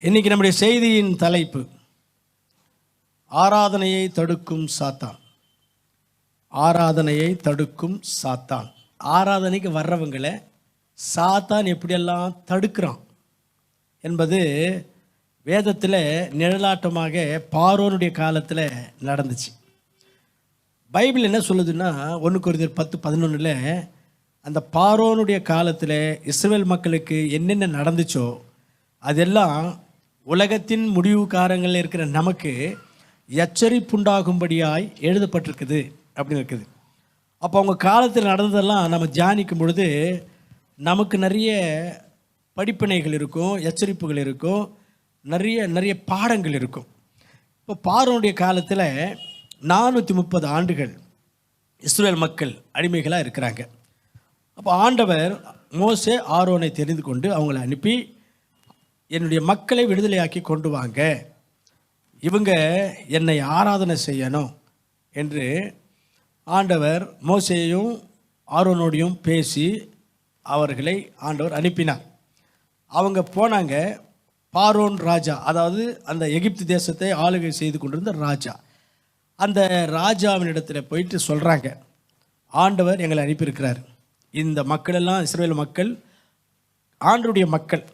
இன்னைக்கு நம்முடைய செய்தியின் தலைப்பு ஆராதனையை தடுக்கும் சாத்தான். ஆராதனையை தடுக்கும் சாத்தான். ஆராதனைக்கு வர்றவங்களை சாத்தான் எப்படியெல்லாம் தடுக்கிறான் என்பது வேதத்தில் நிழலாட்டமாக பார்வோனுடைய காலத்தில் நடந்துச்சு. பைபிள் என்ன சொல்லுதுன்னா 1 கொரிந்தியர் 10:11 அந்த பார்வோனுடைய காலத்தில் இஸ்ரவேல் மக்களுக்கு என்னென்ன நடந்துச்சோ அதெல்லாம் உலகத்தின் முடிவு காலங்களில் இருக்கிற நமக்கு எச்சரிப்புண்டாகும்படியாய் எழுதப்பட்டிருக்குது அப்படின்னு இருக்குது. அப்போ அவங்க காலத்தில் நடந்ததெல்லாம் நம்ம தியானிக்கும் பொழுது நமக்கு நிறைய படிப்பினைகள் இருக்கும், எச்சரிப்புகள் இருக்கும், நிறைய பாடங்கள் இருக்கும். இப்போ பார்வோனுடைய காலத்தில் 430 ஆண்டுகள் இஸ்ரவேல் மக்கள் அடிமைகளாக இருக்கிறாங்க. அப்போ ஆண்டவர் மோசே ஆரோனை தெரிந்து கொண்டு அவங்களை அனுப்பி என்னுடைய மக்களை விடுதலையாக்கி கொண்டு வாங்க, இவங்க என்னை ஆராதனை செய்யணும் என்று ஆண்டவர் மோசேயும் ஆரோனோடையும் பேசி அவர்களை ஆண்டவர் அனுப்பினார். அவங்க போனாங்க. பார்வோன் ராஜா, அதாவது அந்த எகிப்து தேசத்தை ஆளுகை செய்து கொண்டிருந்த ராஜா, அந்த ராஜாவினிடத்தில் போயிட்டு சொல்கிறாங்க, ஆண்டவர் எங்களை அனுப்பியிருக்கிறார். இந்த மக்களெல்லாம் இஸ்ரவேல் மக்கள் ஆண்டவருடைய மக்கள்,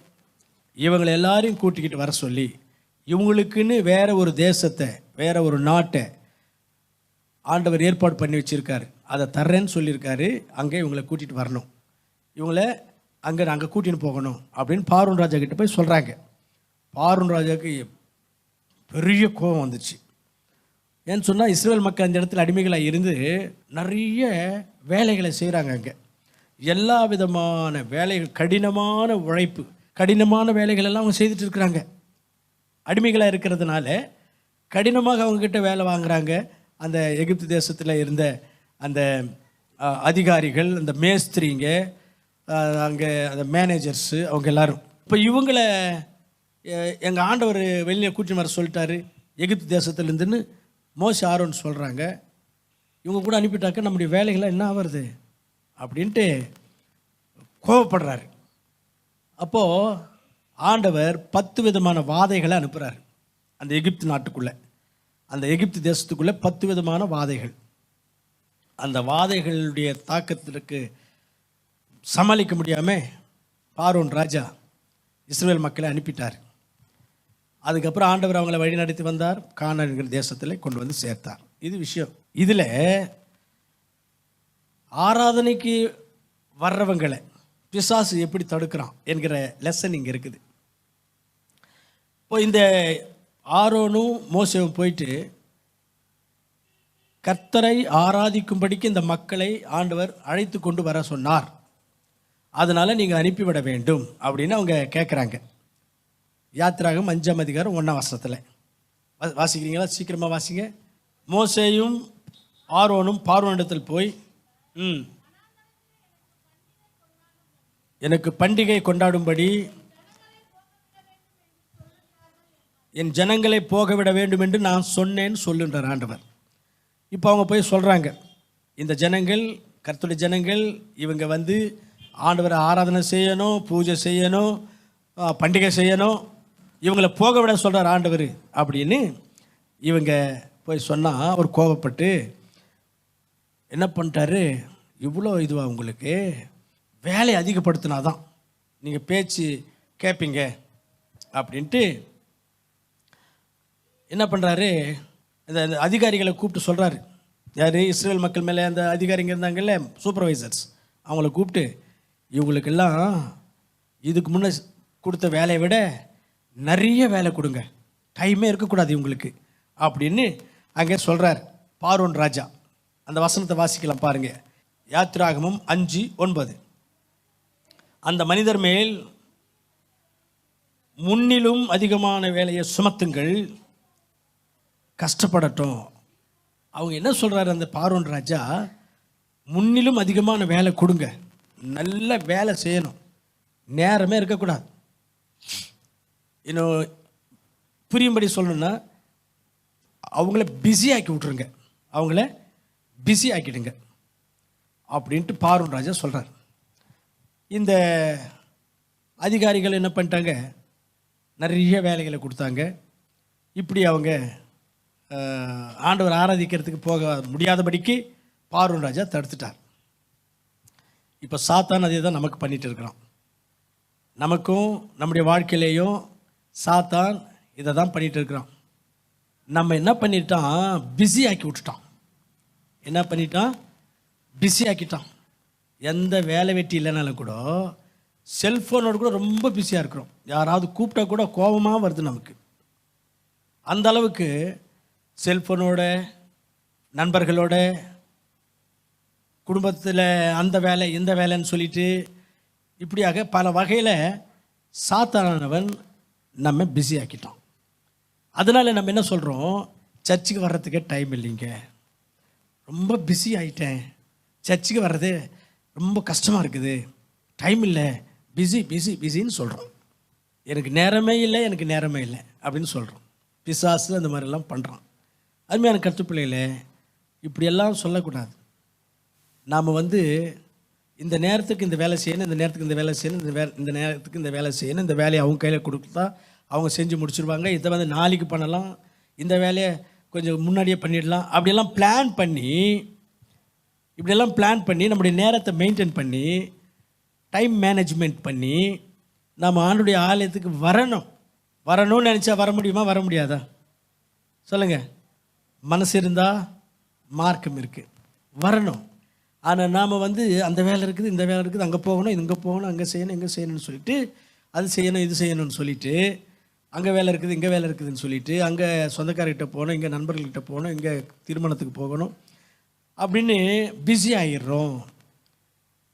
இவங்களை எல்லாரையும் கூட்டிக்கிட்டு வர சொல்லி இவங்களுக்குன்னு வேற ஒரு தேசத்தை, வேற ஒரு நாட்டை ஆண்டவர் ஏற்பாடு பண்ணி வச்சுருக்காரு. அதை தர்றேன்னு சொல்லியிருக்காரு. அங்கே இவங்களை கூட்டிகிட்டு வரணும், இவங்களை அங்கே கூட்டின்னு போகணும் அப்படின்னு பார்வோன் ராஜா கிட்ட போய் சொல்கிறாங்க. பார்வோன் ராஜாவுக்கு பெரிய கோபம் வந்துச்சு. ஏன்னு சொன்னால் இஸ்ரவேல் மக்கள் அந்த இடத்துல அடிமைகளாக இருந்து நிறைய வேலைகளை செய்கிறாங்க. அங்கே எல்லா விதமான வேலைகள், கடினமான உழைப்பு, கடினமான வேலைகள் எல்லாம் அவங்க செய்துட்டு இருக்கிறாங்க. அடிமைகளாக இருக்கிறதுனால கடினமாக அவங்கக்கிட்ட வேலை வாங்குகிறாங்க. அந்த எகிப்து தேசத்தில் இருந்த அந்த அதிகாரிகள், அந்த மேஸ்திரிங்க, அங்கே அந்த மேனேஜர்ஸு, அவங்க எல்லாரும். இப்போ இவங்களை எங்கள் ஆண்டவர் வெளியே கூட்டி வர சொல்லிட்டாரு எகிப்து தேசத்துலேருந்துன்னு மோசே ஆரோன்னு சொல்கிறாங்க. இவங்க கூட அனுப்பிட்டாக்க நம்முடைய வேலைகளை என்ன ஆகிறது அப்படின்ட்டு கோபப்படுறாரு. அப்போது ஆண்டவர் 10 விதமான வாதைகளை அனுப்புகிறார் அந்த எகிப்து நாட்டுக்குள்ளே, அந்த எகிப்து தேசத்துக்குள்ளே 10 விதமான வாதைகள். அந்த வாதைகளுடைய தாக்கத்திற்கு சமாளிக்க முடியாமல் பார்வோன் ராஜா இஸ்ரவேல் மக்களை அனுப்பிட்டார். அதுக்கப்புறம் ஆண்டவர் அவங்களை வழி நடத்தி வந்தார், கானான்கிற தேசத்தில் கொண்டு வந்து சேர்த்தார். இது விஷயம். இதில் ஆராதனைக்கு வர்றவங்களை பிசாசு எப்படி தடுக்கிறான் என்கிற லெசன் இங்கே இருக்குது. இப்போ இந்த ஆரோனும் மோசேவும் போயிட்டு கர்த்தரை ஆராதிக்கும்படிக்கு இந்த மக்களை ஆண்டவர் அழைத்து கொண்டு வர சொன்னார், அதனால் நீங்கள் அனுப்பிவிட வேண்டும் அப்படின்னு அவங்க கேட்குறாங்க. யாத்திராகம் 5ஆம் அதிகாரம் 1ஆம் வசனத்தில் வாசிக்கிறீங்களா? சீக்கிரமாக வாசிங்க. மோசேயும் ஆரோனும் பார்வோனிடத்தில் போய், எனக்கு பண்டிகை கொண்டாடும்படி என் ஜனங்களை போகவிட வேண்டும் என்று நான் சொன்னேன்னு சொல்லுன்றார் ஆண்டவர். இப்போ அவங்க போய் சொல்கிறாங்க, இந்த ஜனங்கள் கர்த்தருடைய ஜனங்கள், இவங்க வந்து ஆண்டவரை ஆராதனை செய்யணும், பூஜை செய்யணும், பண்டிகை செய்யணும், இவங்களை போக விட சொல்கிறார் ஆண்டவர் அப்படின்னு இவங்க போய் சொன்னால் அவர் கோபப்பட்டு என்ன பண்ணிட்டாரு, இவ்வளோ இதுவாக உங்களுக்கு வேலை அதிகப்படுத்தினாதான் நீங்கள் பேச்சு கேட்பீங்க அப்படின்ட்டு என்ன பண்ணுறாரு, இந்த அதிகாரிகளை கூப்பிட்டு சொல்கிறாரு. யார்? இஸ்ரேல் மக்கள் மேலே அந்த அதிகாரிங்க இருந்தாங்கல்ல, சூப்பர்வைசர்ஸ், அவங்கள கூப்பிட்டு இவங்களுக்கெல்லாம் இதுக்கு முன்னே கொடுத்த வேலையை விட நிறைய வேலை கொடுங்க, டைமே இருக்கக்கூடாது இவங்களுக்கு அப்படின்னு அங்கே சொல்கிறார் பார்வோன் ராஜா. அந்த வசனத்தை வாசிக்கலாம் பாருங்கள். யாத்திராகமம் 5:9. அந்த மனிதர் மேல் முன்னிலும் அதிகமான வேலையை சுமத்துங்கள், கஷ்டப்படட்டும். அவங்க என்ன சொல்கிறாரு அந்த பார்வோன் ராஜா, முன்னிலும் அதிகமான வேலை கொடுங்க, நல்ல வேலை செய்யணும், நேரமே இருக்கக்கூடாது. இன்னும் புரியும்படி சொல்லணுன்னா அவங்கள பிஸி ஆக்கி விட்ருங்க, அவங்கள பிஸி ஆக்கிடுங்க அப்படின்ட்டு பார்வோன் ராஜா சொல்கிறார். இந்த அதிகாரிகள் என்ன பண்ணிட்டாங்க, நிறைய வேலைகளை கொடுத்தாங்க. இப்படி அவங்க ஆண்டவர் ஆராதிக்கிறதுக்கு போக முடியாதபடிக்கு பார்வோன் ராஜா தடுத்துட்டார். இப்போ சாத்தான் அதே தான் நமக்கு பண்ணிட்டு இருக்கிறான். நமக்கும் நம்முடைய வாழ்க்கையிலேயும் சாத்தான் இதை தான் பண்ணிட்டு இருக்கிறான். நம்ம என்ன பண்ணிட்டான், பிஸி ஆக்கி விட்டுட்டான். என்ன பண்ணிட்டான், பிஸி ஆக்கிட்டான். எந்த வேலை வெட்டி இல்லைனாலும் கூட செல்ஃபோனோடு கூட ரொம்ப பிஸியாக இருக்கிறோம். யாராவது கூப்பிட்டா கூட கோபமாக வருது நமக்கு. அந்த அளவுக்கு செல்ஃபோனோட, நண்பர்களோட, குடும்பத்தில் அந்த வேலை இந்த வேலைன்னு சொல்லிட்டு இப்படியாக பல வகையில் சாத்தானவன் நம்ம பிஸி ஆக்கிட்டான். அதனால் நம்ம என்ன சொல்கிறோம், சர்ச்சுக்கு வர்றதுக்கே டைம் இல்லைங்க, ரொம்ப பிஸி ஆகிட்டேன், சர்ச்சுக்கு வர்றது ரொம்ப கஷ்டமாக இருக்குது, டைம் இல்லை, பிஸி பிஸி பிஸின்னு சொல்கிறோம். எனக்கு நேரமே இல்லை, எனக்கு நேரமே இல்லை அப்படின்னு சொல்கிறோம். பிசாசு அந்த மாதிரிலாம் பண்ணுறான். அருமையான கற்றுப்பிள்ளைகளே, இப்படியெல்லாம் சொல்லக்கூடாது. நாம் இந்த நேரத்துக்கு இந்த வேலை செய்யணும், இந்த நேரத்துக்கு இந்த வேலை செய்யணும், இந்த நேரத்துக்கு இந்த வேலை செய்யணும், இந்த வேலையை அவங்க கையில் கொடுத்தா அவங்க செஞ்சு முடிச்சிருவாங்க, இதை நாளைக்கு பண்ணலாம், இந்த வேலையை கொஞ்சம் முன்னாடியே பண்ணிடலாம், அப்படியெல்லாம் பிளான் பண்ணி நம்முடைய நேரத்தை மெயின்டைன் பண்ணி டைம் மேனேஜ்மெண்ட் பண்ணி நம்ம ஆண்டுடைய ஆலயத்துக்கு வரணும்னு நினச்சா வர முடியுமா, வர முடியாதா சொல்லுங்கள்? மனசு இருந்தால் மார்க்கம் இருக்குது, வரணும். ஆனால் நாம் அந்த வேலை இருக்குது, இந்த வேலை இருக்குது, அங்கே போகணும், இங்கே போகணும், அங்கே செய்யணும், இங்கே செய்யணும்னு சொல்லிட்டு, அது செய்யணும் இது செய்யணும்னு சொல்லிட்டு, அங்கே வேலை இருக்குது இங்கே வேலை இருக்குதுன்னு சொல்லிட்டு, அங்கே சொந்தக்காரர்கிட்ட போகணும், இங்கே நண்பர்கள்கிட்ட போகணும், இங்கே திருமணத்துக்கு போகணும் அப்படின்னு பிஸி ஆகிடுறோம்.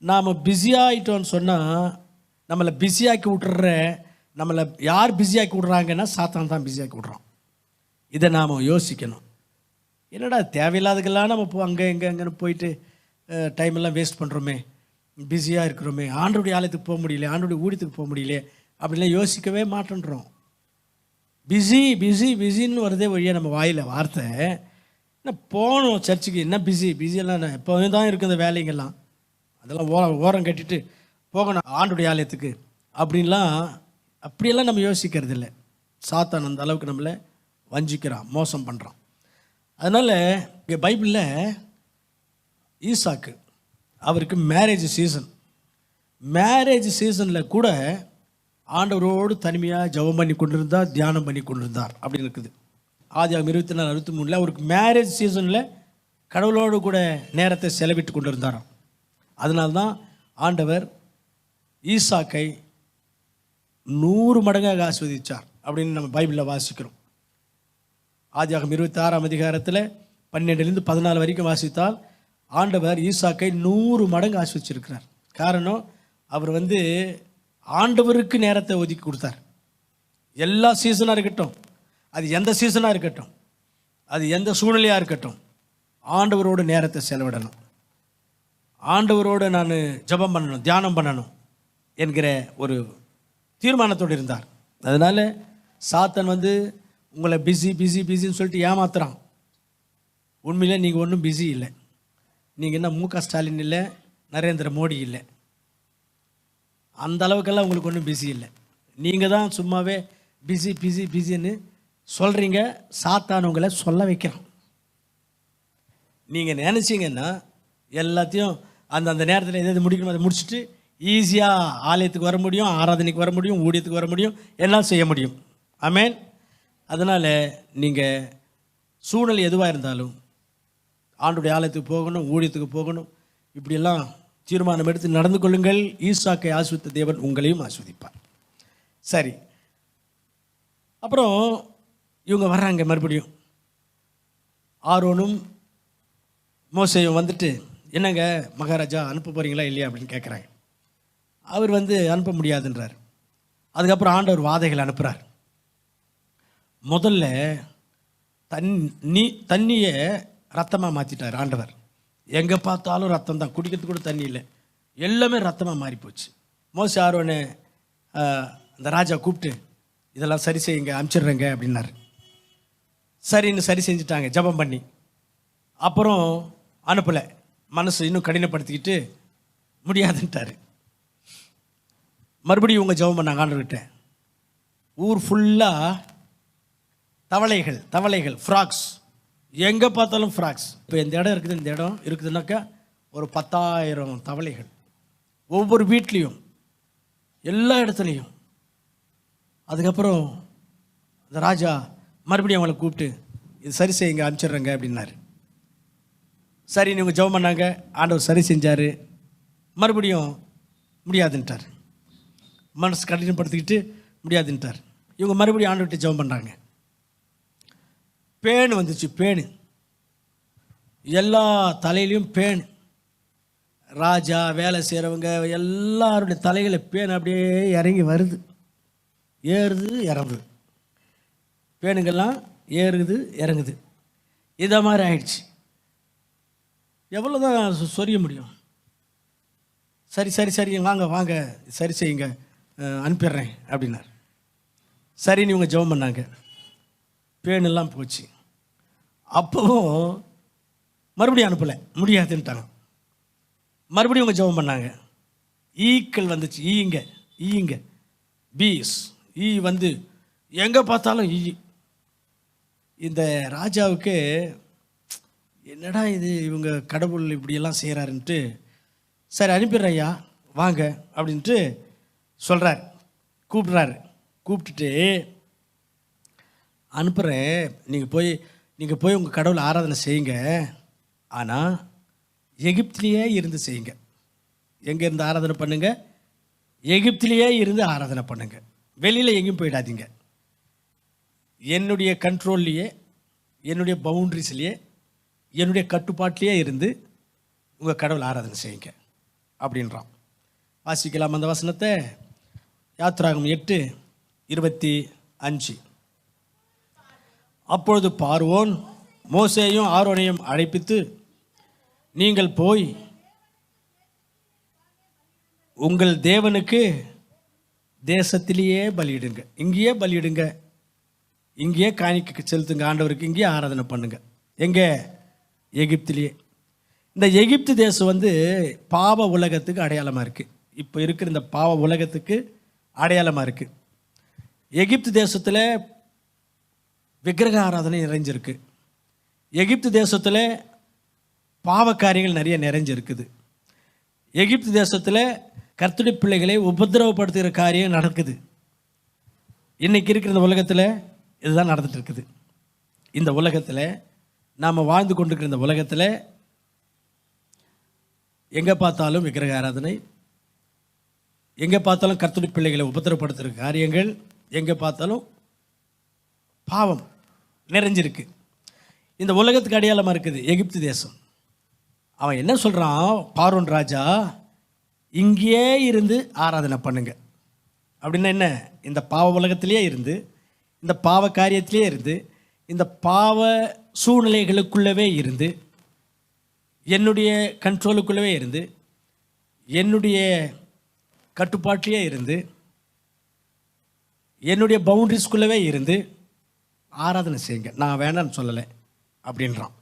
நாம் பிஸி ஆகிட்டோன்னு சொன்னால் நம்மளை பிஸியாக்கி விட்டுற, நம்மளை யார் பிஸியாக்கி விட்றாங்கன்னா சாத்தான் தான் பிஸியாக்கி விட்றான். இதை நாம் யோசிக்கணும். என்னடா தேவையில்லாததுக்கெல்லாம் நம்ம அங்கேன்னு போயிட்டு டைமெல்லாம் வேஸ்ட் பண்ணுறோமே, பிஸியாக இருக்கிறோமே, ஆண்டோடைய ஆலயத்துக்கு போக முடியல, ஆண்டோடைய ஊழியத்துக்கு போக முடியல அப்படிலாம் யோசிக்கவே மாட்டேன்றோம். பிஸி பிஸி பிஸின்னு வருதே வழியாக நம்ம வாயில் வார்த்தை. என்ன போகணும் சர்ச்சுக்கு, என்ன பிஸியெல்லாம் எப்போவே தான் இருக்குது அந்த வேலைங்கெல்லாம், அதெல்லாம் ஓரம் கட்டிட்டு போகணும் ஆண்டுடைய ஆலயத்துக்கு அப்படியெல்லாம் நம்ம யோசிக்கிறது இல்லை. சாத்தான் அந்த அளவுக்கு நம்மளை வஞ்சிக்கிறான், மோசம் பண்ணுறான். அதனால் இங்கே பைபிளில் ஈசாக்கு அவருக்கு மேரேஜ் சீசனில் கூட ஆண்டவரோடு தனிமையாக ஜெபம் பண்ணி கொண்டிருந்தார், தியானம் பண்ணி கொண்டிருந்தார் அப்படின்னு இருக்குது. ஆதியாகமம் 24:63 அவருக்கு மேரேஜ் சீசனில் கடவுளோடு கூட நேரத்தை செலவிட்டு கொண்டிருந்தாராம். அதனால்தான் ஆண்டவர் ஈசாக்கை 100 மடங்காக ஆசீர்வதிச்சார் அப்படின்னு நம்ம பைபிளில் வாசிக்கிறோம். ஆதியாகமம் 26ஆம் அதிகாரத்தில் 12 - 14 வரைக்கும் வாசித்தால் ஆண்டவர் ஈசாக்கை 100 மடங்கு ஆசீர்வதிச்சிருக்கிறார். காரணம், அவர் ஆண்டவருக்கு நேரத்தை ஒதுக்கி கொடுத்தார். எல்லா சீசனாக இருக்கட்டும், அது எந்த சீசனாக இருக்கட்டும், அது எந்த சூழ்நிலையாக இருக்கட்டும், ஆண்டவரோடு நேரத்தை செலவிடணும், ஆண்டவரோடு நான் ஜெபம் பண்ணணும், தியானம் பண்ணணும் என்கிற ஒரு தீர்மானத்தோடு இருந்தார். அதனால் சாத்தன் உங்களை பிஸின்னு சொல்லிட்டு ஏமாத்துறான். உண்மையிலே நீங்கள் ஒன்றும் பிஸி இல்லை. நீங்கள் என்ன மு க ஸ்டாலின் இல்லை, நரேந்திர மோடி இல்லை, அந்த அளவுக்கெல்லாம் உங்களுக்கு ஒன்றும் பிஸி இல்லை. நீங்கள் தான் சும்மாவே பிஸின்னு சொல்கிறீங்க. சாத்தான் உங்களை சொல்ல வைக்கிறான். நீங்கள் நினச்சிங்கன்னா எல்லாத்தையும் அந்த நேரத்தில் எது முடிக்கணும் அதை முடிச்சுட்டு ஈஸியாக ஆலயத்துக்கு வர முடியும், ஆராதனைக்கு வர முடியும், ஊழியத்துக்கு வர முடியும், எல்லாம் செய்ய முடியும். ஆமென். அதனால் நீங்கள் சூழ்நிலை எதுவாக இருந்தாலும் ஆண்டுடைய ஆலயத்துக்கு போகணும், ஊழியத்துக்கு போகணும், இப்படியெல்லாம் தீர்மானம் எடுத்து நடந்து கொள்ளுங்கள். ஈசாக்கை ஆசீர்வதித்த தேவன் உங்களையும் ஆசீர்வதிப்பார். சரி, அப்புறம் இவங்க வர்றாங்க. மறுபடியும் ஆரோனும் மோசேயும் என்னங்க மகாராஜா அனுப்ப போகிறீங்களா இல்லையா அப்படின்னு கேட்குறாங்க. அவர் அனுப்ப முடியாதுன்றார். அதுக்கப்புறம் ஆண்டவர் வாதைகள் அனுப்புகிறார். முதல்ல தண்ணியை ரத்தமாக மாற்றிட்டார் ஆண்டவர். எங்கே பார்த்தாலும் ரத்தம் தான், குடிக்கிறதுக்கு கூட தண்ணி இல்லை, எல்லாமே ரத்தமாக மாறிப்போச்சு. மோசே ஆரோனை அந்த ராஜா கூப்பிட்டு இதெல்லாம் சரி செய்யுங்க, அனுப்பிச்சிடுறேங்க அப்படின்னாரு. சரின்னு சரி செஞ்சுட்டாங்க ஜெபம் பண்ணி. அப்புறம் அனுப்பலை, மனசு இன்னும் கடினப்படுத்திக்கிட்டு முடியாதுன்ட்டார். மறுபடியும் இவங்க ஜெபம் பண்ணாங்க ஆண்டவர்கிட்ட. ஊர் ஃபுல்லாக தவளைகள் ஃப்ராக்ஸ், எங்கே பார்த்தாலும் ஃப்ராக்ஸ். இப்போ இந்த இடம் இருக்குதுன்னாக்கா ஒரு 10,000 தவளைகள் ஒவ்வொரு வீட்லேயும், எல்லா இடத்துலையும். அதுக்கப்புறம் அந்த ராஜா மறுபடியும் அவங்கள கூப்பிட்டு இது சரி செய்யுங்க, அனுப்பிச்சிட்றேங்க அப்படின்னாரு. சரி இவங்க ஜெபம் பண்ணாங்க, ஆண்டவர் சரி செஞ்சார். மறுபடியும் முடியாதுன்ட்டார், மனசு கடினப்படுத்திக்கிட்டு முடியாதுன்ட்டார். இவங்க மறுபடியும் ஆண்டவர்கிட்ட ஜெபம் பண்ணுறாங்க. பேன் வந்துச்சு, பேன் எல்லா தலையிலையும் பேன். ராஜா, வேலை செய்கிறவங்க எல்லாருடைய தலைகளை பேன் அப்படியே இறங்கி வருது, ஏறுது இறங்குது, பேனுங்கெல்லாம் ஏறுது இறங்குது. இதை மாதிரி ஆயிடுச்சு. எவ்வளோ தான் சொரிய முடியும்? சரி சரி சரி வாங்க சரி செய்யுங்க, அனுப்பிடுறேன் அப்படின்னார். சரின்னு இவங்க ஜெபம் பண்ணாங்க, பேனெல்லாம் போச்சு. அப்போவும் மறுபடியும் அனுப்பலை, முடியாதுன்ட்டாங்க. மறுபடியும் இவங்க ஜெபம் பண்ணாங்க, ஈக்கள் வந்துச்சு, ஈங்க பீஸ், வந்து எங்கே பார்த்தாலும் ஈ. இந்த ராஜாவுக்கு என்னடா இது, இவங்க கடவுள் இப்படியெல்லாம் செய்கிறாருன்ட்டு, சரி அனுப்பிடுறேன் ஐயா வாங்க அப்படின்ட்டு சொல்கிறார். கூப்பிட்டுட்டு அனுப்புகிறேன், நீங்கள் போய் உங்கள் கடவுளை ஆராதனை செய்யுங்க. ஆனால் எகிப்திலேயே இருந்து செய்யுங்க. எங்கே இருந்து ஆராதனை பண்ணுங்க? எகிப்திலேயே இருந்து ஆராதனை பண்ணுங்க. வெளியில் எங்கேயும் போயிடாதீங்க. என்னுடைய கண்ட்ரோல்லையே, என்னுடைய பவுண்ட்ரிஸ்லேயே, என்னுடைய கட்டுப்பாட்டிலேயே இருந்து உங்கள் கடவுள் ஆராதனை செய்யுங்க அப்படின்றான். வாசிக்கலாம் அந்த வசனத்தை. யாத்திராகமம் 8:25. அப்பொழுது பார்வோன் மோசேயும் ஆரோனையும் அழைப்பித்து, நீங்கள் போய் உங்கள் தேவனுக்கு தேசத்திலேயே பலியிடுங்க, இங்கேயே பலியிடுங்க, இங்கேயே காணிக்கை செலுத்துங்க, ஆண்டவருக்கு இங்கேயே ஆராதனை பண்ணுங்க. எங்கே? எகிப்திலேயே. இந்த எகிப்து தேசம் பாவ உலகத்துக்கு அடையாளமாக இருக்குது. இப்போ இருக்கிற இந்த பாவ உலகத்துக்கு அடையாளமாக இருக்குது. எகிப்து தேசத்தில் விக்கிரக ஆராதனை நிறைஞ்சிருக்கு. எகிப்து தேசத்தில் பாவ காரியங்கள் நிறைய நிறைஞ்சிருக்குது. எகிப்து தேசத்தில் கர்த்தருடைய பிள்ளைகளை உபத்திரவப்படுத்துகிற காரியம் நடக்குது. இன்றைக்கி இருக்கிற இந்த உலகத்தில் இதுதான் நடந்துட்டு இருக்குது. இந்த உலகத்தில் நாம் வாழ்ந்து கொண்டிருக்கிற இந்த உலகத்தில் எங்கே பார்த்தாலும் விக்கிரக ஆராதனை, எங்கே பார்த்தாலும் கர்த்தருடைய பிள்ளைகளை உபத்திரவப்படுத்துகிற காரியங்கள், எங்கே பார்த்தாலும் பாவம் நிறைஞ்சிருக்கு. இந்த உலகத்துக்கு அடையாளமாக இருக்குது எகிப்து தேசம். அவன் என்ன சொல்கிறான், பார்வோன் ராஜா, இங்கேயே இருந்து ஆராதனை பண்ணுங்க. அப்படின்னா என்ன? இந்த பாவ உலகத்திலேயே இருந்து, இந்த பாவ காரியத்திலே இருந்து, இந்த பாவ சூழ்நிலைகளுக்குள்ளவே இருந்து, என்னுடைய கண்ட்ரோலுக்குள்ளவே இருந்து, என்னுடைய கட்டுப்பாட்டிலே இருந்து, என்னுடைய பவுண்ட்ரிஸ்குள்ளவே இருந்து ஆராதனை செய்யுங்க, நான் வேண்டான்னு சொல்லலை அப்படின்றான்.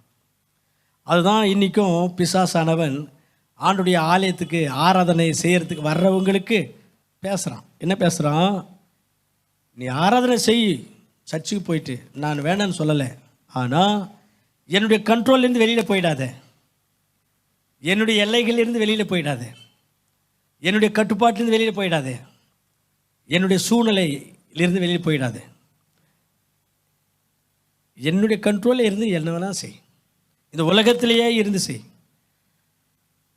அதுதான் இன்றைக்கும் பிசாசானவன் ஆண்டுடைய ஆலயத்துக்கு ஆராதனை செய்கிறதுக்கு வர்றவங்களுக்கு பேசுகிறான். என்ன பேசுகிறான்? நீ ஆராதனை செய், சர்ச்சுக்கு போயிட்டு, நான் வேண்டான்னு சொல்லலை, ஆனால் என்னுடைய கண்ட்ரோல்லேருந்து வெளியில் போயிடாத, என்னுடைய எல்லைகளிலிருந்து வெளியில் போயிடாத, என்னுடைய கட்டுப்பாட்டிலேருந்து வெளியில் போயிடாத, என்னுடைய சூழ்நிலையிலிருந்து வெளியில் போயிடாத, என்னுடைய கண்ட்ரோலில் இருந்து என்ன வேணால் செய், இந்த உலகத்திலேயே இருந்து செய்,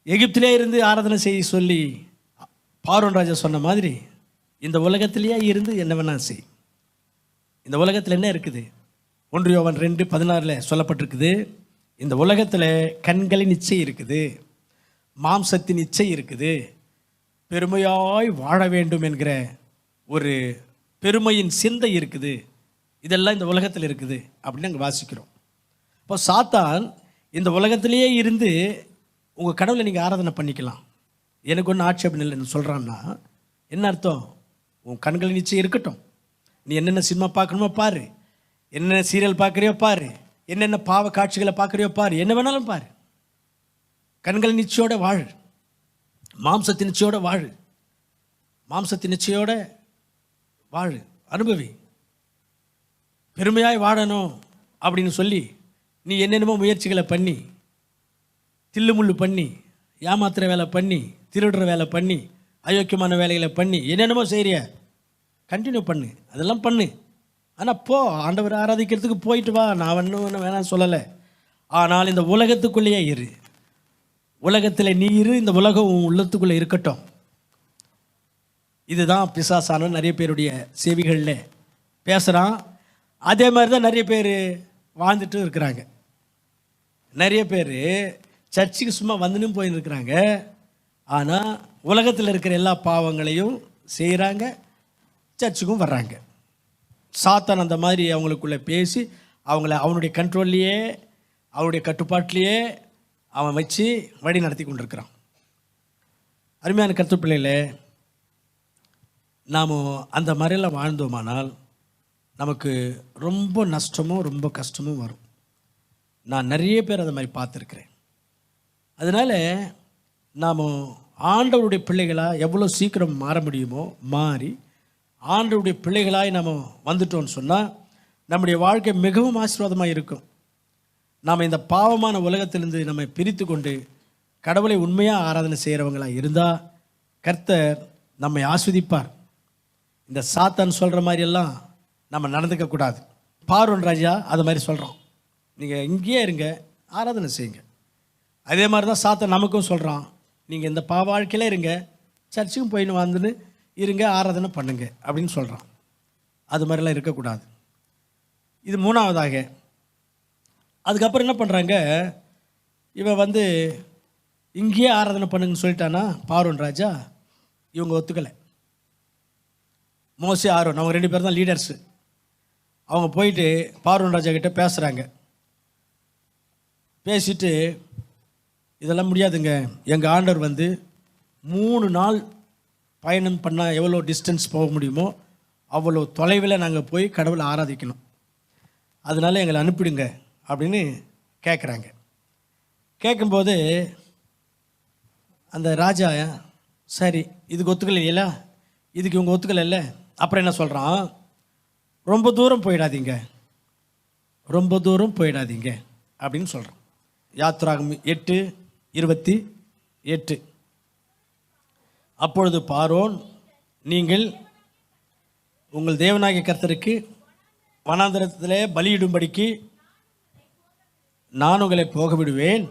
எகிப்திலே இருந்து ஆராதனை செய்ய சொல்லி பார்வோன் ராஜா சொன்ன மாதிரி இந்த உலகத்திலேயே இருந்து என்ன வேணால் செய். இந்த உலகத்தில் என்ன இருக்குது? 1 யோவான் 2:16 சொல்லப்பட்டிருக்குது, இந்த உலகத்தில் கண்களின் இச்சை இருக்குது, மாம்சத்தின் இச்சை இருக்குது, பெருமையாய் வாழ வேண்டும் என்கிற ஒரு பெருமையின் சிந்தை இருக்குது, இதெல்லாம் இந்த உலகத்தில் இருக்குது அப்படின்னு நாங்கள் வாசிக்கிறோம். இப்போ சாத்தான் இந்த உலகத்திலேயே இருந்து உங்கள் கடவுளை நீங்கள் ஆராதனை பண்ணிக்கலாம், எனக்கு ஒன்றும் ஆட்சேபம் இல்லைன்னு சொல்கிறான்னா என்ன அர்த்தம்? உன் கண்களின் நிச்சயம் இருக்கட்டும், நீ என்னென்ன சினிமா பார்க்கணுமோ பாரு, என்னென்ன சீரியல் பார்க்குறியோ பாரு, என்னென்ன பாவ காட்சிகளை பார்க்குறியோ பாரு, என்ன வேணாலும் பாரு, கண்கள் நிச்சயோட வாழு, மாம்சத்தின் நிச்சயோட வாழு, மாம்சத்தின் நிச்சயோட வாழு, அனுபவி. பெருமையாய் வாழணும் அப்படின்னு சொல்லி நீ என்னென்னமோ முயற்சிகளை பண்ணி, தில்லுமுள்ளு பண்ணி, ஏமாத்துற வேலை பண்ணி, திருடுற வேலை பண்ணி, அயோக்கியமான வேலைகளை பண்ணி என்னென்னமோ செய்கிறிய, கண்டினியூ பண்ணு, அதெல்லாம் பண்ணு. ஆனால் போ, ஆண்டவர் ஆராதிக்கிறதுக்கு போயிட்டு வா, நான் ஒன்றும் வேணாம் சொல்லலை. ஆனால் இந்த உலகத்துக்குள்ளேயே இரு. உலகத்தில் நீ இரு, இந்த உலகம் உன் உள்ளத்துக்குள்ளே இருக்கட்டும். இதுதான் பிசாசான நிறைய பேருடைய செவிகளில் பேசுகிறான். அதே மாதிரி தான் நிறைய பேர் வாழ்ந்துட்டு இருக்கிறாங்க. நிறைய பேர் சர்ச்சுக்கு சும்மா வந்துன்னு போயிருக்கிறாங்க. ஆனால் உலகத்தில் இருக்கிற எல்லா பாவங்களையும் செய்கிறாங்க, சர்ச்சுக்கும் வர்றாங்க. சாத்தான் அந்த மாதிரி அவங்களுக்குள்ளே பேசி அவங்கள அவனுடைய கண்ட்ரோல்லையே, அவனுடைய கட்டுப்பாட்டிலேயே அவன் வச்சு வழி நடத்தி கொண்டிருக்கிறான். அருமையான கர்த்தர் பிள்ளைகளே, நாம் அந்த மாதிரிலாம் வாழ்ந்தோமானால் நமக்கு ரொம்ப நஷ்டமும் ரொம்ப கஷ்டமும் வரும். நான் நிறைய பேர் அதை மாதிரி பார்த்துருக்கிறேன். அதனால் நாம் ஆண்டவருடைய பிள்ளைகளாக எவ்வளோ சீக்கிரம் மாற முடியுமோ மாறி ஆண்டவருடைய பிள்ளைகளாய் நாம் வந்துட்டோம்னு சொன்னால் நம்முடைய வாழ்க்கை மிகவும் ஆசீர்வாதமாக இருக்கும். நாம் இந்த பாவமான உலகத்திலிருந்து நம்மை பிரித்து கொண்டு கடவுளை உண்மையாக ஆராதனை செய்கிறவங்களாக இருந்தால் கர்த்தர் நம்மை ஆஸ்வதிப்பார். இந்த சாத்தான் சொல்கிற மாதிரியெல்லாம் நம்ம நடந்துக்கக்கூடாது. பார்வோன் ராஜா அது மாதிரி சொல்கிறோம், நீங்கள் இங்கேயே இருங்க, ஆராதனை செய்யுங்க. அதே மாதிரி தான் சாத்தான் நமக்கும் சொல்கிறான், நீங்கள் இந்த பாவ வாழ்க்கையிலே இருங்க, சர்ச்சுக்கும் போயின்னு வந்துன்னு இருங்க, ஆராதனை பண்ணுங்க அப்படின்னு சொல்கிறான். அது மாதிரிலாம் இருக்கக்கூடாது. இது மூணாவதாக. அதுக்கப்புறம் என்ன பண்ணுறாங்க, இவன் இங்கேயே ஆராதனை பண்ணுங்கன்னு சொல்லிட்டானா பார்வோன் ராஜா. இவங்க ஒத்துக்கலை. மோசே, ஆரோன் அவங்க 2 பேர் தான் லீடர்ஸு. அவங்க போயிட்டு பார்வோன் ராஜா கிட்டே பேசுகிறாங்க. பேசிட்டு இதெல்லாம் முடியாதுங்க, எங்கள் ஆண்டவர் 3 நாள் பயணம் பண்ணால் எவ்வளோ டிஸ்டன்ஸ் போக முடியுமோ அவ்வளோ தொலைவில் நாங்கள் போய் கடவுளை ஆராதிக்கணும், அதனால் எங்களை அனுப்பிடுங்க அப்படின்னு கேட்குறாங்க. கேட்கும்போது அந்த ராஜா, சரி இதுக்கு ஒத்துக்கலை இல்லையா, இதுக்கு இவங்க ஒத்துக்கலை இல்லை, அப்புறம் என்ன சொல்கிறான், ரொம்ப தூரம் போயிடாதீங்க, ரொம்ப தூரம் போயிடாதீங்க அப்படின்னு சொல்கிறான். யாத்ராகமம் 8:28. அப்பொழுது பார்வோன், நீங்கள் உங்கள் தேவனாகிய கர்த்தருக்கு வனாந்தரத்திலே பலியிடும்படிக்கு நான் உங்களை போக விடுவேன்,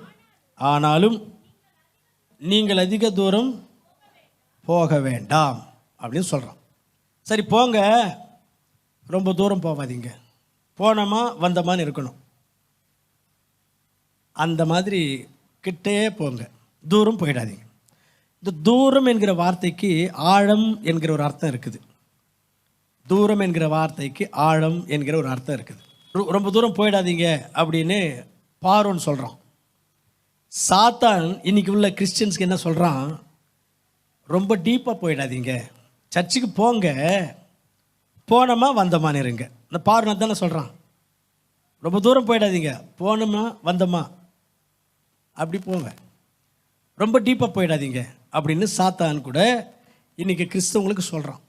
ஆனாலும் நீங்கள் அதிக தூரம் போக வேண்டாம் அப்படின்னு சொல்கிறான். சரி போங்க, ரொம்ப தூரம் போகாதீங்க, போனோமா வந்தமான்னு இருக்கணும், அந்த மாதிரி கிட்டே போங்க, தூரம் போயிடாதீங்க. இந்த தூரம் என்கிற வார்த்தைக்கு ஆழம் என்கிற ஒரு அர்த்தம் இருக்குது. தூரம் என்கிற வார்த்தைக்கு ஆழம் என்கிற ஒரு அர்த்தம் இருக்குது. ரொம்ப தூரம் போயிடாதீங்க அப்படின்னு பார்வோன் சொல்கிறான். சாத்தான் இன்னைக்கு உள்ள கிறிஸ்டியன்ஸ்க்கு என்ன சொல்கிறான், ரொம்ப டீப்பாக போயிடாதீங்க, சர்ச்சுக்கு போங்க, போனோமா வந்தமான்னு இருங்க. இந்த பார்வோன் தானே சொல்கிறான், ரொம்ப தூரம் போயிடாதீங்க, போனோமா வந்தோமா அப்படி போங்க, ரொம்ப டீப்பாக போயிடாதீங்க அப்படின்னு சாத்தான் கூட இன்றைக்கி கிறிஸ்தவங்களுக்கு சொல்கிறான்.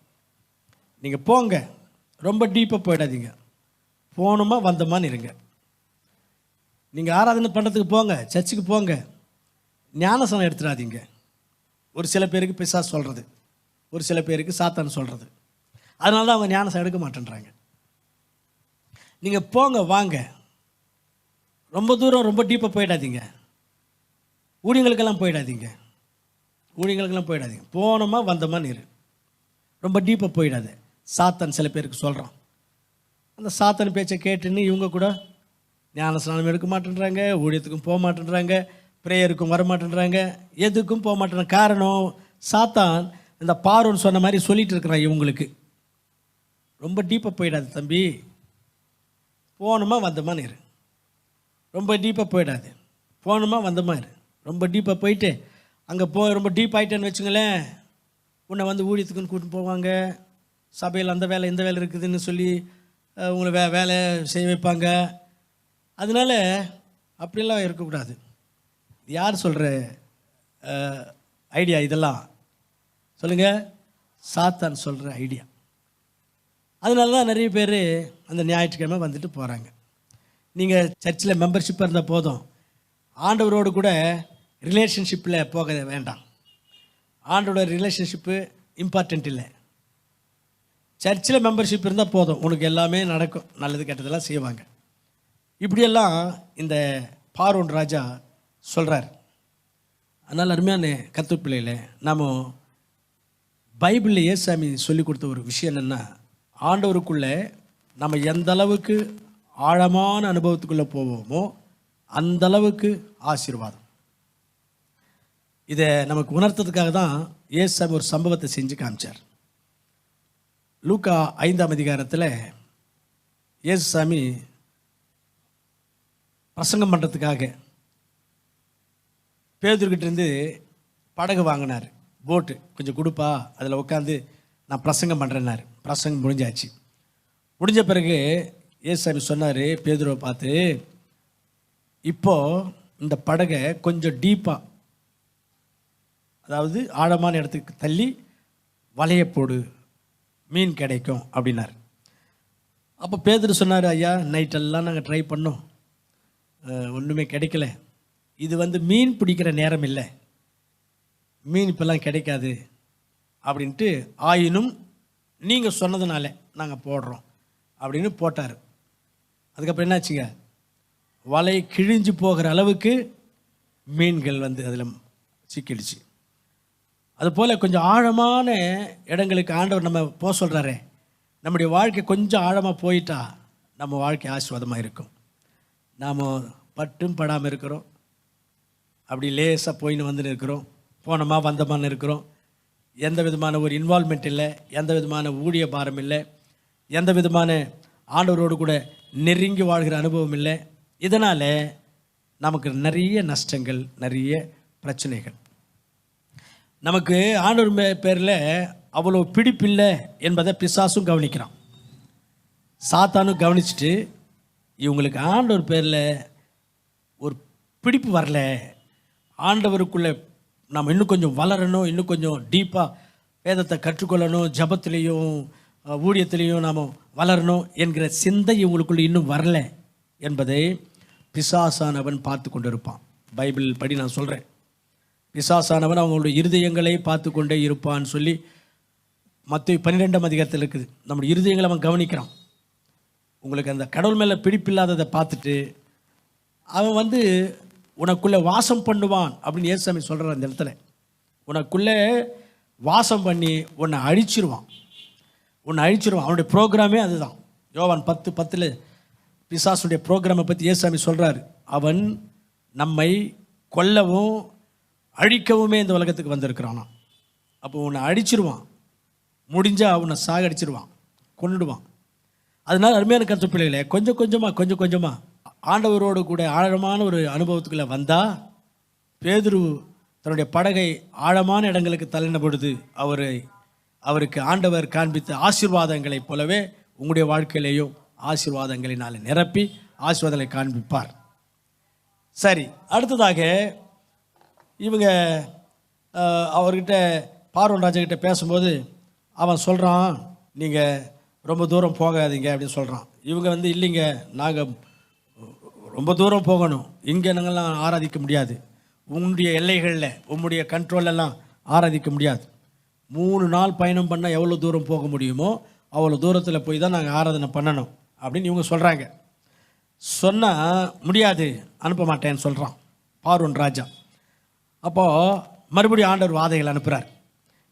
நீங்கள் போங்க, ரொம்ப டீப்பாக போயிடாதீங்க, போகணுமா வந்தோமான்னு இருங்க. நீங்கள் ஆராதனை பண்ணுறதுக்கு போங்க, சர்ச்சுக்கு போங்க, ஞானசனம் எடுத்துடாதீங்க. ஒரு சில பேருக்கு பிசாசு சொல்கிறது, ஒரு சில பேருக்கு சாத்தான் சொல்கிறது. அதனால தான் அவங்க ஞானசனம் எடுக்க மாட்டேன்றாங்க. நீங்கள் போங்க வாங்க, ரொம்ப தூரம் ரொம்ப டீப்பாக போயிடாதீங்க, ஊழியங்களுக்கெல்லாம் போயிடாதீங்க, ஊழியங்களுக்கெல்லாம் போயிடாதீங்க, போனோமா வந்தோமான்னு இரு, ரொம்ப டீப்பாக போயிடாது. சாத்தான் சில பேருக்கு சொல்கிறான். அந்த சாத்தான் பேச்சை கேட்டுன்னு இவங்க கூட ஞானஸ்நானம் எடுக்க மாட்டேன்றாங்க, ஊழியத்துக்கும் போக மாட்டேன்றாங்க, ப்ரேயருக்கும் வர மாட்டேன்றாங்க, எதுக்கும் போக மாட்டேன். காரணம், சாத்தான் இந்த பார்வோன் சொன்ன மாதிரி சொல்லிட்டு இருக்கிறான் இவங்களுக்கு, ரொம்ப டீப்பாக போயிடாது தம்பி, போகணுமா வந்தோமான்னு இரு, ரொம்ப டீப்பாக போயிடாது, போகணுமா வந்தோமா இரு. ரொம்ப டீப்பாக போயிட்டு அங்கே ரொம்ப டீப் ஆகிட்டேன்னு வச்சுங்களேன், உன்னை ஊழியத்துக்குன்னு கூட்டின்னு போவாங்க, சபையில் அந்த வேலை இந்த வேலை இருக்குதுன்னு சொல்லி உங்களை வேலை செய்ய வைப்பாங்க. அதனால் அப்படிலாம் இருக்கக்கூடாது. யார் சொல்கிற ஐடியா இதெல்லாம் சொல்லுங்கள்? சாத்தான் சொல்கிற ஐடியா. அதனால தான் நிறைய பேர் அந்த ஞாயிற்றுக்கிழமை வந்துட்டு போகிறாங்க. நீங்கள் சர்ச்சில் மெம்பர்ஷிப்பாக இருந்தால் போதும், ஆண்டவரோடு கூட ரிலேஷன்ஷிப்பில் போக வேண்டாம். ஆண்டோட ரிலேஷன்ஷிப்பு இம்பார்ட்டண்ட் இல்லை. சர்ச்சில் மெம்பர்ஷிப் இருந்தால் போதும், உனக்கு எல்லாமே நடக்கும், நல்லது கெட்டதெல்லாம் செய்வாங்க. இப்படியெல்லாம் இந்த பார்வோன் ராஜா சொல்கிறார். அதனால் அருமையான கர்த்தர் பிள்ளைகளே, நாம் பைபிளில் ஏசாமி சொல்லி கொடுத்த ஒரு விஷயம் என்னென்னா, ஆண்டவருக்குள்ளே நம்ம எந்த அளவுக்கு ஆழமான அனுபவத்துக்குள்ளே போவோமோ அந்த அளவுக்கு ஆசீர்வாதம். இதை நமக்கு உணர்த்ததுக்காக தான் ஏசாமி ஒரு சம்பவத்தை செஞ்சு காமிச்சார். லூக்கா 5ஆம் அதிகாரத்தில் ஏசாமி பிரசங்கம் பண்ணுறதுக்காக பேதுருக்கிட்டேருந்து படகு வாங்கினார். போட்டு கொஞ்சம் கொடுப்பா, அதில் உட்காந்து நான் பிரசங்கம் பண்ணுறேன்னாரு. பிரசங்கம் முடிஞ்சாச்சு. முடிஞ்ச பிறகு ஏசாமி சொன்னார் பேதுருவை பார்த்து, இப்போது இந்த படகை கொஞ்சம் டீப்பாக, அதாவது ஆழமான இடத்துக்கு தள்ளி வலையை போடு, மீன் கிடைக்கும் அப்படின்னார். அப்போ பேதுரு சொன்னார், ஐயா நைட்டெல்லாம் நாங்கள் ட்ரை பண்ணோம், ஒன்றுமே கிடைக்கல. இது மீன் பிடிக்கிற நேரம் இல்லை, மீன் இப்போல்லாம் கிடைக்காது அப்படின்ட்டு, ஆயினும் நீங்கள் சொன்னதுனால நாங்கள் போடுறோம் அப்படின்னு போட்டார். அதுக்கப்புறம் என்னாச்சுங்க, வலை கிழிஞ்சு போகிற அளவுக்கு மீன்கள் அதில் சிக்கிடுச்சு. அதுபோல் கொஞ்சம் ஆழமான இடங்களுக்கு ஆண்டவர் நம்ம போக சொல்கிறாரே, நம்முடைய வாழ்க்கை கொஞ்சம் ஆழமாக போயிட்டா நம்ம வாழ்க்கை ஆசீர்வாதமாக இருக்கும். நாம் பட்டும் படாமல் இருக்கிறோம், அப்படி லேசாக போயின்னு வந்துன்னு இருக்கிறோம், போனோமா வந்தமான்னு இருக்கிறோம். எந்த விதமான ஒரு இன்வால்மெண்ட் இல்லை, எந்த விதமான ஊழிய பாரம் இல்லை, எந்த விதமான ஆண்டவரோடு கூட நெருங்கி வாழ்கிற அனுபவம் இல்லை. இதனால் நமக்கு நிறைய நஷ்டங்கள், நிறைய பிரச்சனைகள். நமக்கு ஆண்டவர் பேரில் அவ்வளோ பிடிப்பில்லை என்பதை பிசாசும் கவனிக்கிறான், சாத்தானும் கவனிச்சுட்டு, இவங்களுக்கு ஆண்டவர் பேரில் ஒரு பிடிப்பு வரல, ஆண்டவருக்குள்ளே நம்ம இன்னும் கொஞ்சம் வளரணும், இன்னும் கொஞ்சம் டீப்பாக வேதத்தை கற்றுக்கொள்ளணும், ஜபத்திலையும் ஊழியத்திலையும் நாம் வளரணும் என்கிற சிந்தை இவங்களுக்குள்ள இன்னும் வரல என்பதை பிசாசானவன் பார்த்து கொண்டு இருப்பான். பைபிள் படி நான் சொல்கிறேன், பிசாசானவன் அவங்களுடைய இருதயங்களை பார்த்து கொண்டே இருப்பான்னு சொல்லி மத்தேயு 12ஆம் அதிகாரத்தில் இருக்குது. நம்முடைய இருதயங்களை அவன் கவனிக்கிறான். உங்களுக்கு அந்த கடவுள் மேலே பிடிப்பில்லாததை பார்த்துட்டு அவன் உனக்குள்ளே வாசம் பண்ணுவான் அப்படின்னு ஏசாமி சொல்கிறார். அந்த இடத்துல உனக்குள்ளே வாசம் பண்ணி உன்னை அழிச்சிருவான். அவனுடைய ப்ரோக்ராமே அதுதான். யோவான் 10:10 பிசாசுடைய ப்ரோக்ராமை பற்றி ஏசாமி சொல்கிறார். அவன் நம்மை கொல்லவும் அழிக்கவுமே இந்த உலகத்துக்கு வந்திருக்கிறானா. அப்போ உன்னை அழிச்சிருவான், முடிஞ்சால் உன்னை சாகடிச்சிருவான், கொண்டுடுவான். அதனால் அருமையான கர்த்தர் பிள்ளைகளே, கொஞ்சம் கொஞ்சமாக ஆண்டவரோடு கூட ஆழமான ஒரு அனுபவத்துக்குள்ளே வந்தால், பேதுரு தன்னுடைய படகை ஆழமான இடங்களுக்கு தள்ளின பொழுது அவருக்கு ஆண்டவர் காண்பித்த ஆசீர்வாதங்களைப் போலவே உங்களுடைய வாழ்க்கையிலேயும் ஆசீர்வாதங்களினால் நிரப்பி ஆசீர்வாதங்களை காண்பிப்பார். சரி, அடுத்ததாக இவங்க அவர்கிட்ட பார்வோன் ராஜாக்கிட்ட பேசும்போது அவன் சொல்கிறான், நீங்கள் ரொம்ப தூரம் போகாதீங்க அப்படின்னு சொல்கிறான். இவங்க இல்லைங்க, நாங்கள் ரொம்ப தூரம் போகணும், இங்கே நாங்கள்லாம் ஆராதிக்க முடியாது, உன்னுடைய எல்லைகளில் உன்னுடைய கண்ட்ரோலெல்லாம் ஆராதிக்க முடியாது. 3 நாள் பயணம் பண்ணால் எவ்வளோ தூரம் போக முடியுமோ அவ்வளோ தூரத்தில் போய் தான் நாங்கள் ஆராதனை பண்ணணும் அப்படின்னு இவங்க சொல்கிறாங்க. சொன்னால் முடியாது, அனுப்ப மாட்டேன்னு சொல்கிறான் பார்வோன் ராஜா. அப்போது மறுபடியும் ஆண்டவர் வாதைகள் அனுப்புகிறார்.